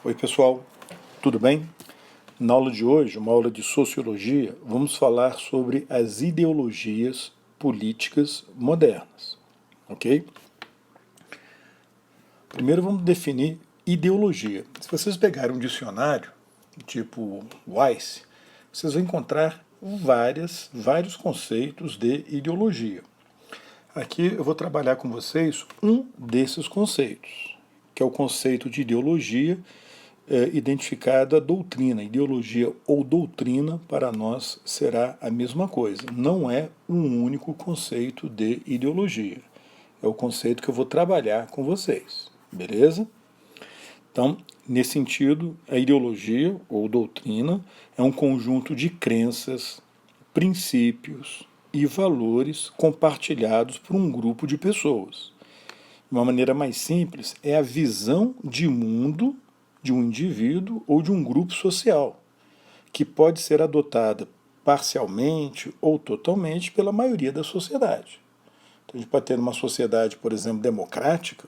Oi pessoal, tudo bem? Na aula de hoje, uma aula de sociologia, vamos falar sobre as ideologias políticas modernas, ok? Primeiro vamos definir ideologia. Se vocês pegarem um dicionário, tipo Weiss, vocês vão encontrar vários conceitos de ideologia. Aqui eu vou trabalhar com vocês um desses conceitos, que é o conceito de ideologia identificado a doutrina. Ideologia ou doutrina, para nós, será a mesma coisa. Não é um único conceito de ideologia. É o conceito que eu vou trabalhar com vocês, beleza? Então, nesse sentido, a ideologia ou doutrina é um conjunto de crenças, princípios e valores compartilhados por um grupo de pessoas. De uma maneira mais simples, é a visão de mundo de um indivíduo ou de um grupo social, que pode ser adotada parcialmente ou totalmente pela maioria da sociedade. Então, a gente pode ter numa sociedade, por exemplo, democrática,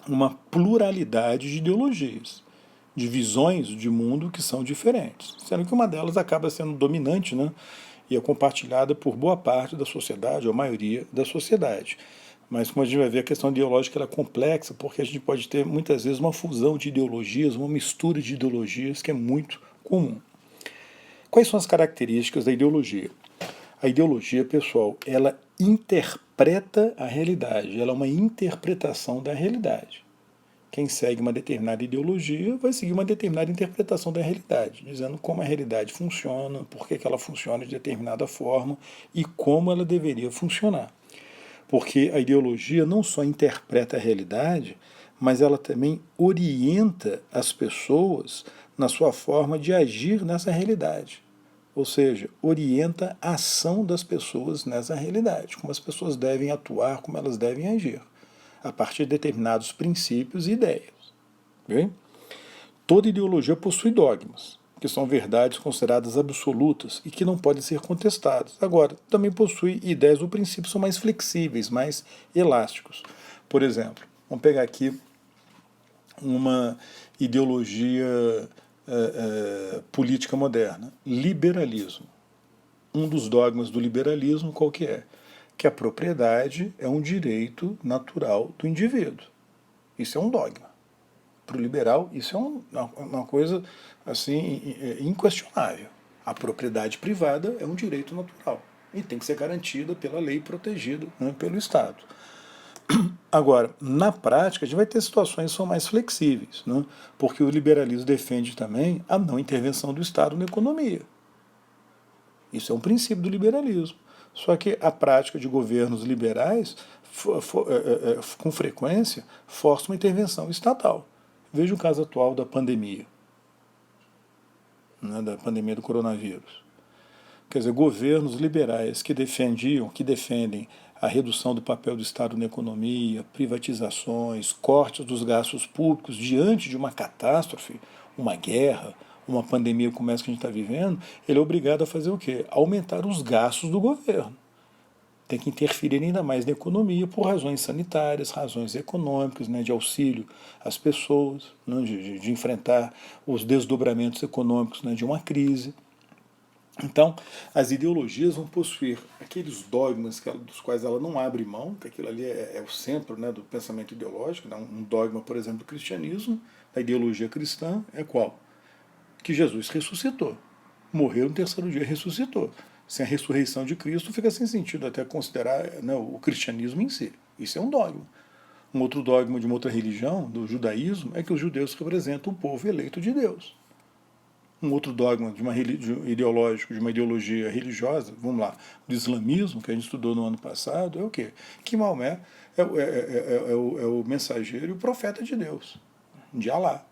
uma pluralidade de ideologias, de visões de mundo que são diferentes, sendo que uma delas acaba sendo dominante, né, e é compartilhada por boa parte da sociedade, ou a maioria da sociedade. Mas, como a gente vai ver, a questão ideológica ela é complexa, porque a gente pode ter, muitas vezes, uma fusão de ideologias, uma mistura de ideologias que é muito comum. Quais são as características da ideologia? A ideologia, pessoal, ela interpreta a realidade, ela é uma interpretação da realidade. Quem segue uma determinada ideologia vai seguir uma determinada interpretação da realidade, dizendo como a realidade funciona, por que ela funciona de determinada forma e como ela deveria funcionar. Porque a ideologia não só interpreta a realidade, mas ela também orienta as pessoas na sua forma de agir nessa realidade. Ou seja, orienta a ação das pessoas nessa realidade, como as pessoas devem atuar, como elas devem agir, a partir de determinados princípios e ideias. Okay? Toda ideologia possui dogmas, que são verdades consideradas absolutas e que não podem ser contestadas. Agora, também possui ideias ou princípios que são mais flexíveis, mais elásticos. Por exemplo, vamos pegar aqui uma ideologia política moderna, liberalismo. Um dos dogmas do liberalismo qual que é? Que a propriedade é um direito natural do indivíduo. Isso é um dogma. Para o liberal, isso é uma coisa assim inquestionável. A propriedade privada é um direito natural e tem que ser garantida pela lei, protegida, né, pelo Estado. Agora, na prática, a gente vai ter situações que são mais flexíveis, né, porque o liberalismo defende também a não intervenção do Estado na economia. Isso é um princípio do liberalismo. Só que a prática de governos liberais, com frequência, força uma intervenção estatal. Veja o caso atual da pandemia, né, da pandemia do coronavírus. Quer dizer, governos liberais que defendem a redução do papel do Estado na economia, privatizações, cortes dos gastos públicos diante de uma catástrofe, uma guerra, uma pandemia como essa que a gente está vivendo, ele é obrigado a fazer o quê? Aumentar os gastos do governo. Tem que interferir ainda mais na economia por razões sanitárias, razões econômicas, né, de auxílio às pessoas, né, de enfrentar os desdobramentos econômicos, né, de uma crise. Então, as ideologias vão possuir aqueles dogmas dos quais ela não abre mão, que aquilo ali é o centro, né, do pensamento ideológico. Né? Um dogma, por exemplo, do cristianismo, da ideologia cristã, é qual? Que Jesus ressuscitou. Morreu no terceiro dia, ressuscitou. Sem a ressurreição de Cristo, fica sem sentido até considerar, né, o cristianismo em si. Isso é um dogma. Um outro dogma de uma outra religião, do judaísmo, é que os judeus representam o povo eleito de Deus. Um outro dogma ideológico, de uma ideologia religiosa, vamos lá, do islamismo, que a gente estudou no ano passado, é o quê? Que Maomé é o mensageiro e o profeta de Deus, de Alá.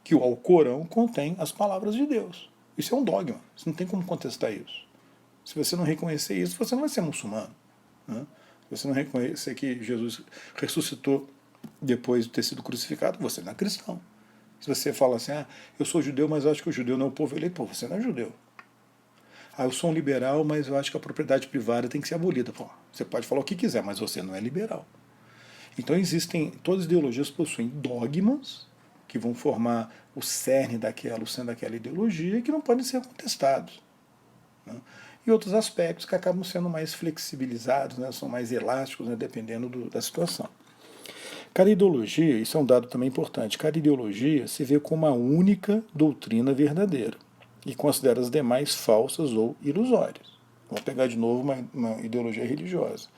Que o Alcorão contém as palavras de Deus. Isso é um dogma, você não tem como contestar isso. Se você não reconhecer isso, você não vai ser muçulmano. Né? Se você não reconhecer que Jesus ressuscitou depois de ter sido crucificado, você não é cristão. Se você fala assim, eu sou judeu, mas eu acho que o judeu não é o povo eleito, você não é judeu. Eu sou um liberal, mas eu acho que a propriedade privada tem que ser abolida. Você pode falar o que quiser, mas você não é liberal. Então todas as ideologias possuem dogmas, que vão formar o cerne daquela, o centro daquela ideologia, e que não podem ser contestados, né? E outros aspectos que acabam sendo mais flexibilizados, né, são mais elásticos, né, dependendo da situação. Cada ideologia, isso é um dado também importante, cada ideologia se vê como a única doutrina verdadeira e considera as demais falsas ou ilusórias. Vamos pegar de novo uma ideologia religiosa.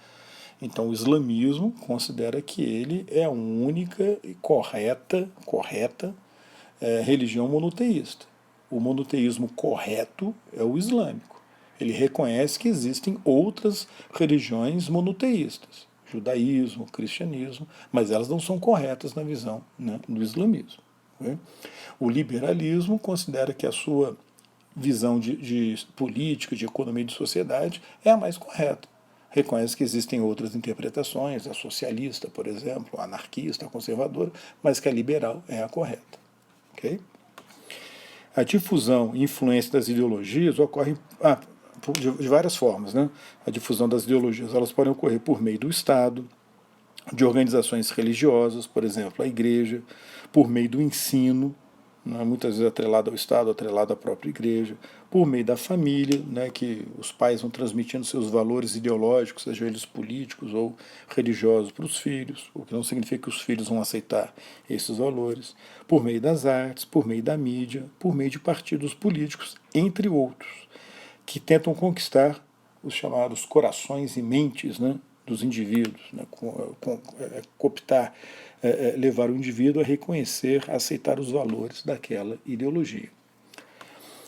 Então o islamismo considera que ele é a única e correta religião monoteísta. O monoteísmo correto é o islâmico. Ele reconhece que existem outras religiões monoteístas, judaísmo, cristianismo, mas elas não são corretas na visão, né, do islamismo. Né? O liberalismo considera que a sua visão de política, de economia e de sociedade é a mais correta. Reconhece que existem outras interpretações, a socialista, por exemplo, a anarquista, a conservadora, mas que a liberal é a correta. Okay? A difusão e influência das ideologias ocorre de várias formas. Né? A difusão das ideologias elas podem ocorrer por meio do Estado, de organizações religiosas, por exemplo, a igreja, por meio do ensino, né, muitas vezes atrelado ao Estado, atrelado à própria igreja, por meio da família, né, que os pais vão transmitindo seus valores ideológicos, sejam eles políticos ou religiosos, para os filhos, o que não significa que os filhos vão aceitar esses valores, por meio das artes, por meio da mídia, por meio de partidos políticos, entre outros, que tentam conquistar os chamados corações e mentes, né, dos indivíduos, né, cooptar, levar o indivíduo a reconhecer, a aceitar os valores daquela ideologia.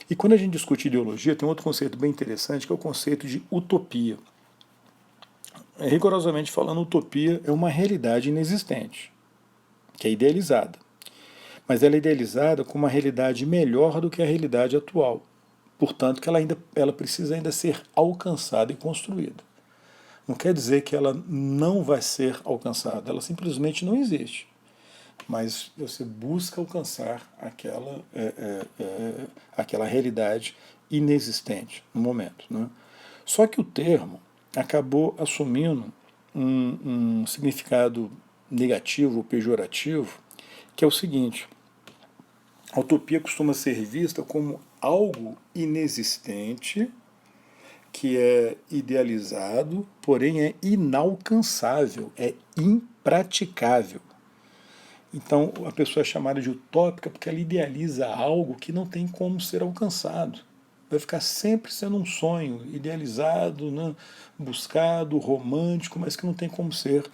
E quando a gente discute ideologia, tem outro conceito bem interessante, que é o conceito de utopia. Rigorosamente falando, utopia é uma realidade inexistente, que é idealizada. Mas ela é idealizada como uma realidade melhor do que a realidade atual. Portanto, que ela precisa ainda ser alcançada e construída. Não quer dizer que ela não vai ser alcançada, ela simplesmente não existe. Mas você busca alcançar aquela realidade inexistente no momento. Né? Só que o termo acabou assumindo um significado negativo ou pejorativo, que é o seguinte: a utopia costuma ser vista como algo inexistente, que é idealizado, porém é inalcançável, é impraticável. Então a pessoa é chamada de utópica porque ela idealiza algo que não tem como ser alcançado. Vai ficar sempre sendo um sonho idealizado, né, buscado, romântico, mas que não tem como ser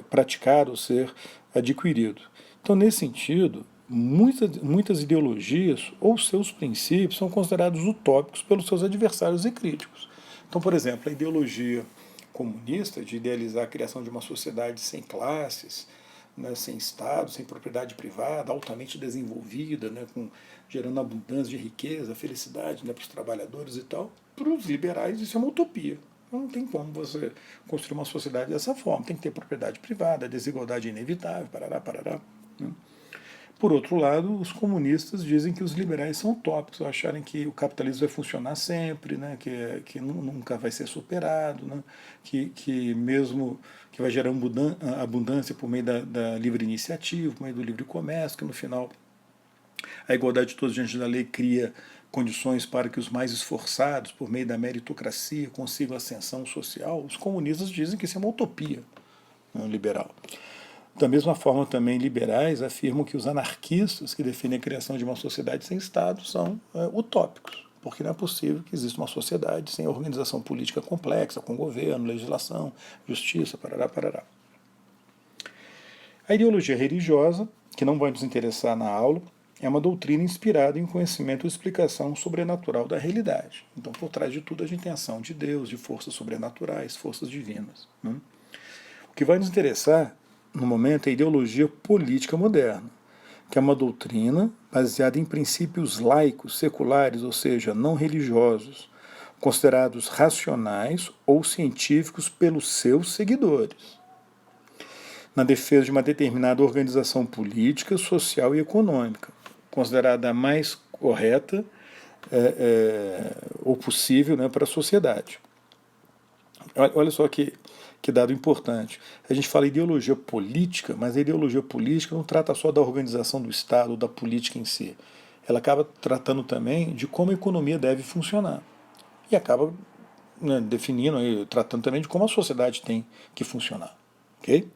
praticado, ser adquirido. Então, nesse sentido, muitas ideologias ou seus princípios são considerados utópicos pelos seus adversários e críticos. Então, por exemplo, a ideologia comunista de idealizar a criação de uma sociedade sem classes, né, sem Estado, sem propriedade privada, altamente desenvolvida, né, gerando abundância de riqueza, felicidade, né, para os trabalhadores e tal, para os liberais isso é uma utopia. Não tem como você construir uma sociedade dessa forma. Tem que ter propriedade privada, a desigualdade é inevitável, parará. Né? Por outro lado, os comunistas dizem que os liberais são utópicos, acharem que o capitalismo vai funcionar sempre, né, que nunca vai ser superado, né, que mesmo que vai gerar abundância por meio da livre iniciativa, por meio do livre comércio, que no final a igualdade de todos diante da lei cria condições para que os mais esforçados, por meio da meritocracia, consigam ascensão social. Os comunistas dizem que isso é uma utopia, né, liberal. Da mesma forma, também liberais afirmam que os anarquistas que defendem a criação de uma sociedade sem Estado são utópicos, porque não é possível que exista uma sociedade sem organização política complexa, com governo, legislação, justiça, parará. A ideologia religiosa, que não vai nos interessar na aula, é uma doutrina inspirada em conhecimento e explicação sobrenatural da realidade. Então, por trás de tudo, a gente tem a ação de Deus, de forças sobrenaturais, forças divinas. Né? O que vai nos interessar no momento é a ideologia política moderna, que é uma doutrina baseada em princípios laicos, seculares, ou seja, não religiosos, considerados racionais ou científicos pelos seus seguidores, na defesa de uma determinada organização política, social e econômica, considerada a mais correta ou possível, né, para a sociedade. Olha só que que dado importante. A gente fala ideologia política, mas a ideologia política não trata só da organização do Estado ou da política em si. Ela acaba tratando também de como a economia deve funcionar. E acaba, né, definindo e tratando também de como a sociedade tem que funcionar. Ok?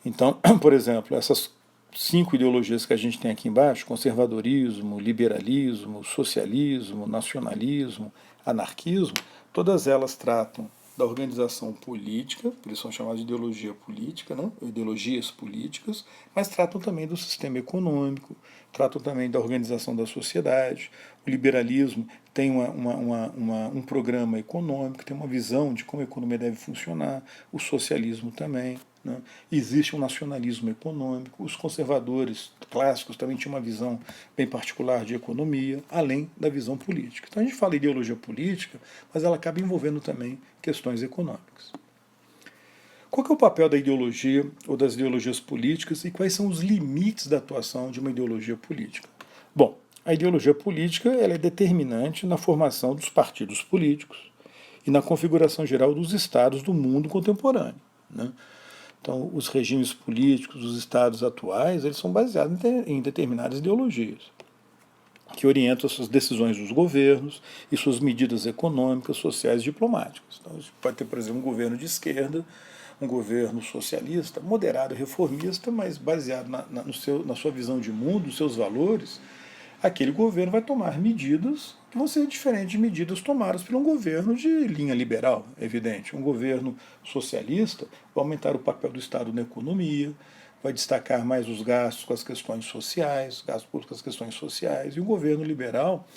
Então, por exemplo, essas 5 ideologias que a gente tem aqui embaixo, conservadorismo, liberalismo, socialismo, nacionalismo, anarquismo, todas elas tratam da organização política, por isso são chamadas de ideologia política, né? Ideologias políticas, mas tratam também do sistema econômico, tratam também da organização da sociedade. O liberalismo tem um programa econômico, tem uma visão de como a economia deve funcionar, o socialismo também. Né? Existe um nacionalismo econômico, os conservadores clássicos também tinham uma visão bem particular de economia, além da visão política. Então a gente fala ideologia política, mas ela acaba envolvendo também questões econômicas. Qual que é o papel da ideologia ou das ideologias políticas e quais são os limites da atuação de uma ideologia política? Bom, a ideologia política ela é determinante na formação dos partidos políticos e na configuração geral dos estados do mundo contemporâneo. Né? Então, os regimes políticos, os estados atuais, eles são baseados em determinadas ideologias que orientam as decisões dos governos e suas medidas econômicas, sociais e diplomáticas. Então, a gente pode ter, por exemplo, um governo de esquerda, um governo socialista, moderado, reformista, mas baseado na sua visão de mundo, nos seus valores. Aquele governo vai tomar medidas que vão ser diferentes de medidas tomadas por um governo de linha liberal, evidente. Um governo socialista vai aumentar o papel do Estado na economia, vai destacar mais os gastos com as questões sociais, gastos públicos com as questões sociais, e um governo liberal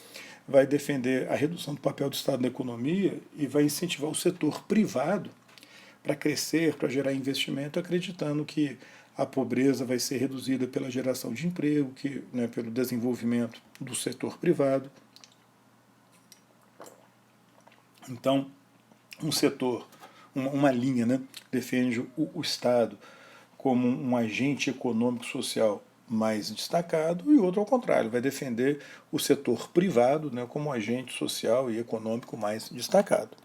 vai defender a redução do papel do Estado na economia e vai incentivar o setor privado para crescer, para gerar investimento, acreditando que a pobreza vai ser reduzida pela geração de emprego, pelo desenvolvimento do setor privado. Então, um setor, uma linha, defende o Estado como um agente econômico social mais destacado, e outro, ao contrário, vai defender o setor privado como um agente social e econômico mais destacado.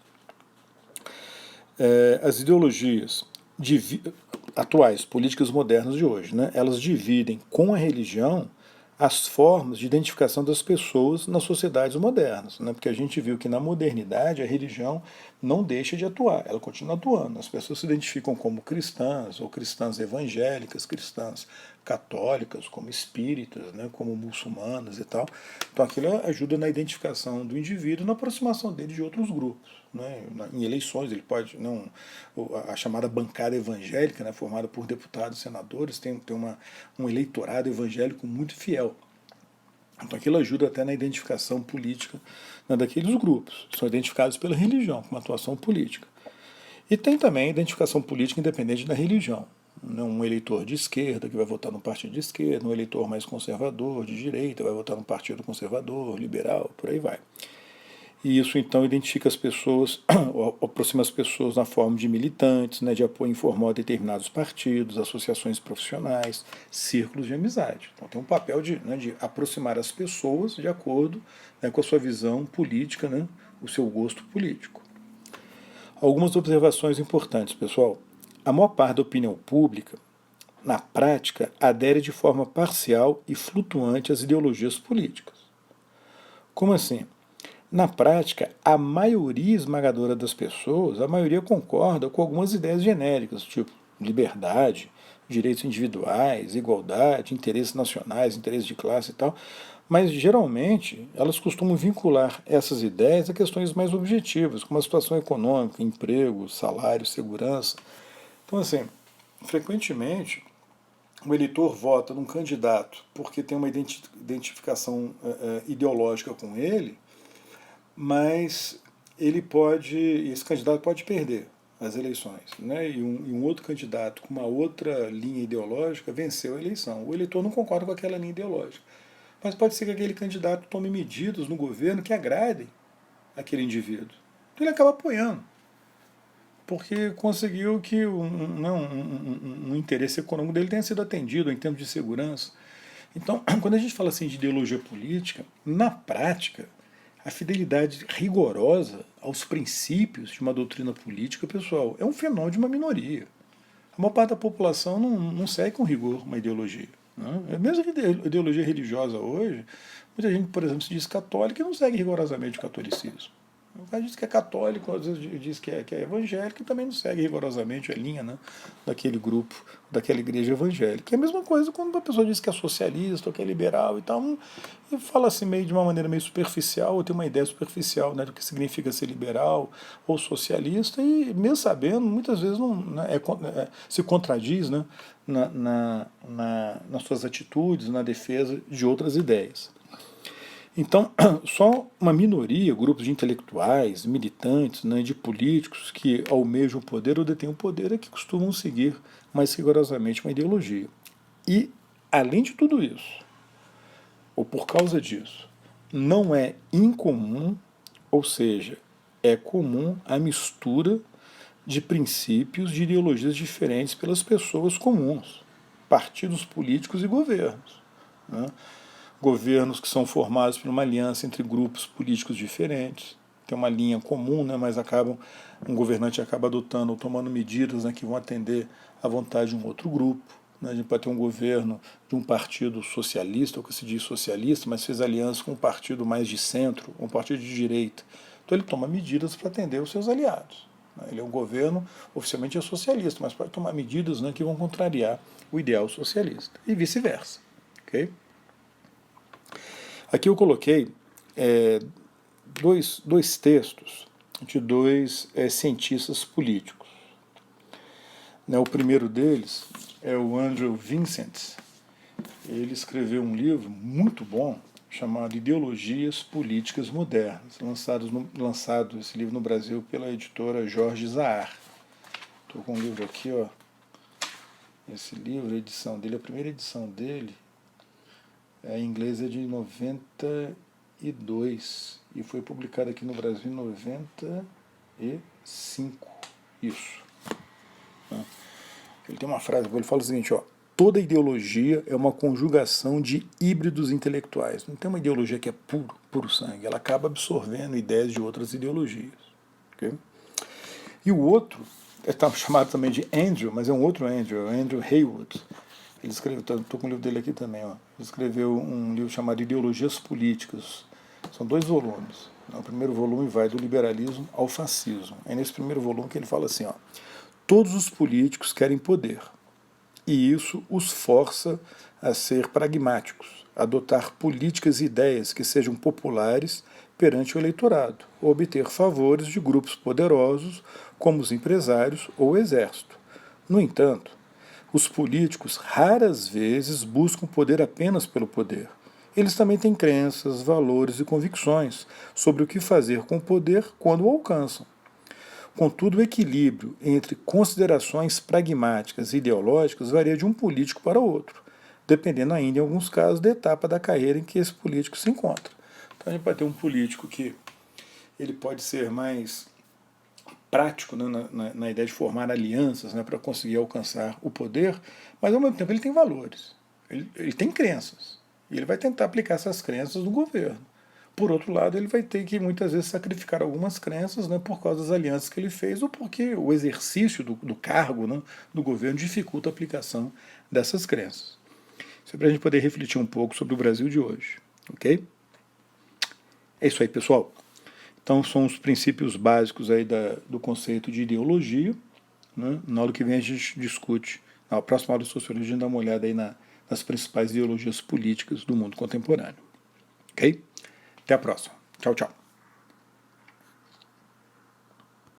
As ideologias atuais, políticas modernas de hoje, elas dividem com a religião as formas de identificação das pessoas nas sociedades modernas, porque a gente viu que na modernidade a religião não deixa de atuar, ela continua atuando. As pessoas se identificam como cristãs, ou cristãs evangélicas, cristãs católicas, como espíritas, como muçulmanas e tal. Então aquilo ajuda na identificação do indivíduo, na aproximação dele de outros grupos. Em eleições, ele pode, a chamada bancada evangélica, formada por deputados e senadores, tem um eleitorado evangélico muito fiel. Então aquilo ajuda até na identificação política daqueles grupos. São identificados pela religião, com uma atuação política. E tem também a identificação política independente da religião. Um eleitor de esquerda que vai votar no partido de esquerda, um eleitor mais conservador, de direita, vai votar no partido conservador, liberal, por aí vai. E isso então identifica as pessoas, aproxima as pessoas na forma de militantes, de apoio informal a determinados partidos, associações profissionais, círculos de amizade. Então tem um papel de aproximar as pessoas de acordo com a sua visão política, o seu gosto político. Algumas observações importantes, pessoal. A maior parte da opinião pública, na prática, adere de forma parcial e flutuante às ideologias políticas. Como assim? Na prática, a maioria esmagadora das pessoas, a maioria concorda com algumas ideias genéricas, tipo liberdade, direitos individuais, igualdade, interesses nacionais, interesses de classe e tal, mas geralmente elas costumam vincular essas ideias a questões mais objetivas, como a situação econômica, emprego, salário, segurança. Então, assim, frequentemente o eleitor vota num candidato porque tem uma identificação ideológica com ele, mas esse candidato pode perder as eleições, e um outro candidato com uma outra linha ideológica venceu a eleição. O eleitor não concorda com aquela linha ideológica, mas pode ser que aquele candidato tome medidas no governo que agradem aquele indivíduo. Então ele acaba apoiando, porque conseguiu que um interesse econômico dele tenha sido atendido em termos de segurança. Então, quando a gente fala assim de ideologia política, na prática, a fidelidade rigorosa aos princípios de uma doutrina política, pessoal, é um fenômeno de uma minoria. A maior parte da população não segue com rigor uma ideologia. Né? Mesmo a ideologia religiosa hoje, muita gente, por exemplo, se diz católica e não segue rigorosamente o catolicismo. O cara diz que é católico, às vezes diz que é evangélico e também não segue rigorosamente a linha, né, daquele grupo, daquela igreja evangélica. É a mesma coisa quando uma pessoa diz que é socialista ou que é liberal e tal, e fala assim meio de uma maneira meio superficial, ou tem uma ideia superficial, né, do que significa ser liberal ou socialista, e mesmo sabendo, muitas vezes não, né, se contradiz, né, nas suas atitudes, na defesa de outras ideias. Então, só uma minoria, grupos de intelectuais, militantes, né, de políticos que almejam o poder ou detêm o poder é que costumam seguir mais rigorosamente uma ideologia. E, além de tudo isso, ou por causa disso, não é incomum, ou seja, é comum a mistura de princípios de ideologias diferentes pelas pessoas comuns, partidos políticos e governos. Né? Governos que são formados por uma aliança entre grupos políticos diferentes, tem uma linha comum, né, mas um governante acaba adotando ou tomando medidas, né, que vão atender à vontade de um outro grupo. Né. A gente pode ter um governo de um partido socialista, ou que se diz socialista, mas fez aliança com um partido mais de centro, um partido de direita. Então ele toma medidas para atender os seus aliados. Né. Ele é um governo, oficialmente é socialista, mas pode tomar medidas, né, que vão contrariar o ideal socialista, e vice-versa. Okay? Aqui eu coloquei dois textos de dois cientistas políticos. Né, o primeiro deles é o Andrew Vincent. Ele escreveu um livro muito bom chamado Ideologias Políticas Modernas, lançado esse livro no Brasil pela editora Jorge Isaac. Estou com um livro aqui, ó. Esse livro, a edição dele, a primeira edição dele, em inglês é de 92 e foi publicado aqui no Brasil em 95. Isso. Ele tem uma frase, ele fala o seguinte, ó, toda ideologia é uma conjugação de híbridos intelectuais. Não tem uma ideologia que é puro sangue, ela acaba absorvendo ideias de outras ideologias. Okay? E o outro, está chamado também de Andrew, mas é um outro Andrew, Andrew Haywood. Ele escreveu, estou com o livro dele aqui também, ó. Ele escreveu um livro chamado Ideologias Políticas. São 2 volumes. O primeiro volume vai do liberalismo ao fascismo. É nesse primeiro volume que ele fala assim, ó, todos os políticos querem poder, e isso os força a ser pragmáticos, a adotar políticas e ideias que sejam populares perante o eleitorado, ou obter favores de grupos poderosos, como os empresários ou o exército. No entanto, os políticos raras vezes buscam poder apenas pelo poder. Eles também têm crenças, valores e convicções sobre o que fazer com o poder quando o alcançam. Contudo, o equilíbrio entre considerações pragmáticas e ideológicas varia de um político para outro, dependendo ainda, em alguns casos, da etapa da carreira em que esse político se encontra. Então a gente pode ter um político que ele pode ser mais prático, né, na ideia de formar alianças, né, para conseguir alcançar o poder, mas ao mesmo tempo ele tem valores, ele tem crenças, e ele vai tentar aplicar essas crenças no governo. Por outro lado, ele vai ter que muitas vezes sacrificar algumas crenças, né, por causa das alianças que ele fez ou porque o exercício do cargo, né, do governo dificulta a aplicação dessas crenças. Isso é para a gente poder refletir um pouco sobre o Brasil de hoje. Ok? É isso aí, pessoal. Então são os princípios básicos aí do conceito de ideologia. Né? Na aula que vem a gente discute, na próxima aula de sociologia, a gente dá uma olhada aí nas principais ideologias políticas do mundo contemporâneo. Ok? Até a próxima. Tchau, tchau.